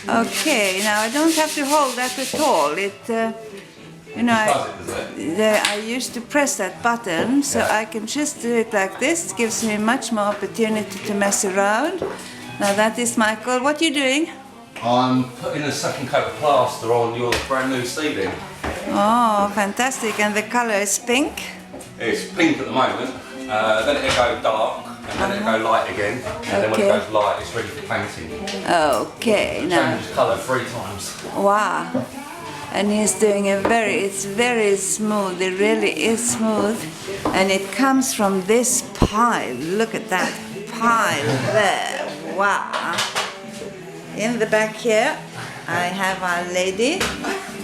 Okay, now I don't have to hold that at all. You know, I used to press that button, so I can just do it like this. It gives me much more opportunity to mess around. Now that is Michael. What are you doing? I'm putting a second coat of plaster on your brand new ceiling. Oh, fantastic. And the colour is pink? It's pink at the moment, then it'll go dark, and then it'll go light again, and then when it goes light, it's ready for painting. Okay, now. Changes colour 3 times. Wow. And he's doing it's very smooth, it really is smooth. And it comes from this pile, look at that pile there, wow. In the back here, I have Our Lady.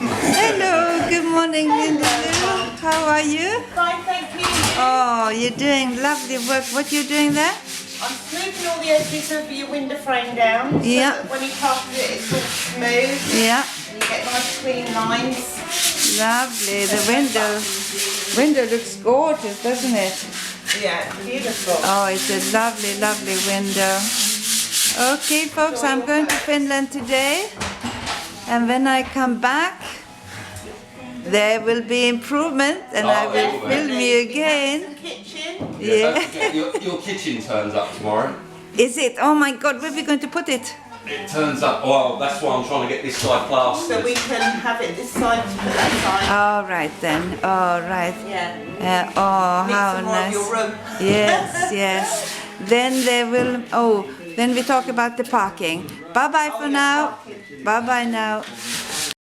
Hello, good morning, Linda Lou. How are you? Fine, thank you. Oh, you're doing lovely work. What are you doing there? I'm smoothing all the edges of your window frame down. So Yeah. that when you carpet it, it's all smooth. Yeah, And you get nice clean lines. lovely. The window looks gorgeous, doesn't it? Yeah, beautiful. Oh, it's a lovely, lovely window. Okay, folks, I'm going to Finland today. And when I come back, there will be improvement and I will film you again. Kitchen. Yeah. Don't forget your kitchen turns up tomorrow. Is it? Oh my God, where are we going to put it? It turns up, well, that's why I'm trying to get this side So plastered. we can have it this side to put that side. All right then. All right. Yeah. Oh, Need how some more nice. of your room. Yes, yes. Then there will. Oh, then we talk about the parking. Bye bye for now. Bye bye now.